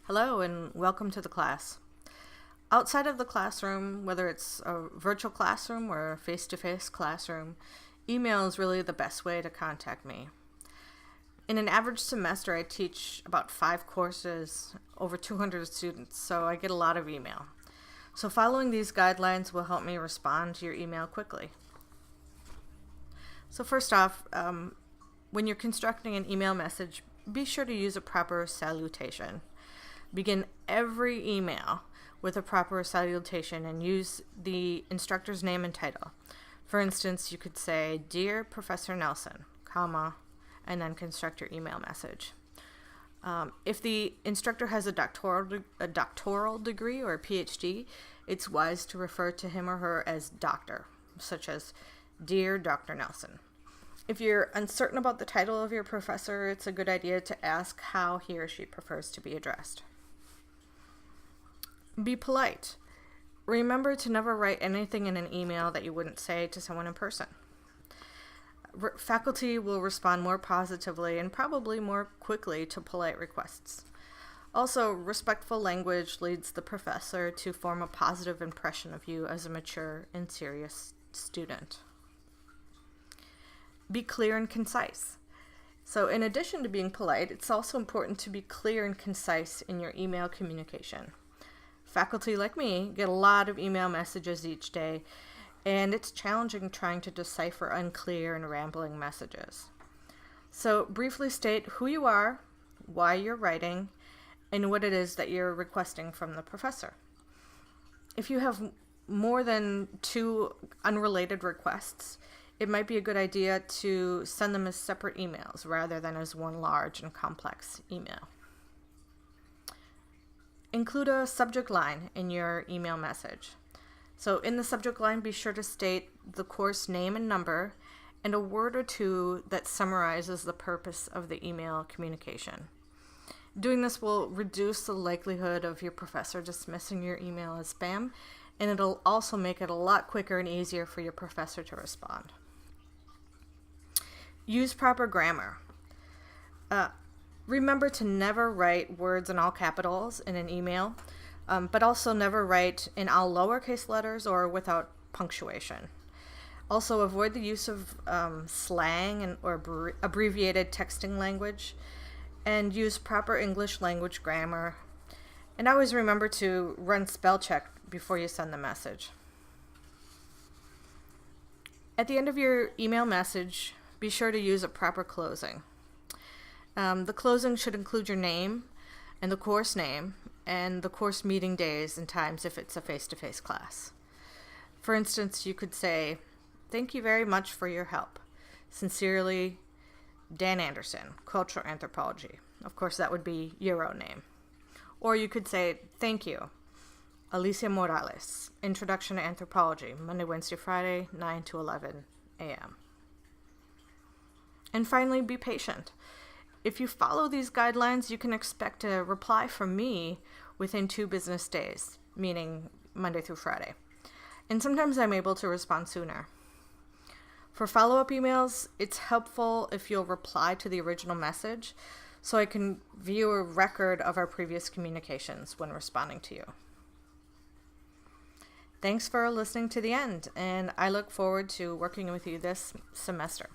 Hello and welcome to the class. Outside of the classroom, whether it's a virtual classroom or a face-to-face classroom, email is really the best way to contact me. In an average semester, I teach about 5 courses, over 200 students, so I get a lot of email. So following these guidelines will help me respond to your email quickly. So first off, when you're constructing an email message, be sure to use a proper salutation. Begin every email with a proper salutation and use the instructor's name and title. For instance, you could say, "Dear Professor Nelson, comma," and then construct your email message. If the instructor has a doctoral degree or a PhD, it's wise to refer to him or her as doctor, such as, "Dear Dr. Nelson." If you're uncertain about the title of your professor, it's a good idea to ask how he or she prefers to be addressed. Be polite. Remember to never write anything in an email that you wouldn't say to someone in person. Faculty will respond more positively and probably more quickly to polite requests. Also, respectful language leads the professor to form a positive impression of you as a mature and serious student. Be clear and concise. So in addition to being polite, it's also important to be clear and concise in your email communication. Faculty like me get a lot of email messages each day, and it's challenging trying to decipher unclear and rambling messages. So briefly state who you are, why you're writing, and what it is that you're requesting from the professor. If you have more than 2 unrelated requests, it might be a good idea to send them as separate emails rather than as one large and complex email. Include a subject line in your email message. So in the subject line, be sure to state the course name and number and a word or two that summarizes the purpose of the email communication. Doing this will reduce the likelihood of your professor dismissing your email as spam, and it'll also make it a lot quicker and easier for your professor to respond. Use proper grammar. Remember to never write words in all capitals in an email, but also never write in all lowercase letters or without punctuation. Also, avoid the use of slang or abbreviated texting language, and use proper English language grammar. And always remember to run spell check before you send the message. At the end of your email message, be sure to use a proper closing. The closing should include your name and the course name and the course meeting days and times if it's a face-to-face class. For instance, you could say, "Thank you very much for your help. Sincerely, Dan Anderson, Cultural Anthropology." Of course, that would be your own name. Or you could say, "Thank you, Alicia Morales, Introduction to Anthropology, Monday, Wednesday, Friday, 9 to 11 a.m. And finally, be patient. If you follow these guidelines, you can expect a reply from me within 2 business days, meaning Monday through Friday. And sometimes I'm able to respond sooner. For follow-up emails, it's helpful if you'll reply to the original message so I can view a record of our previous communications when responding to you. Thanks for listening to the end, and I look forward to working with you this semester.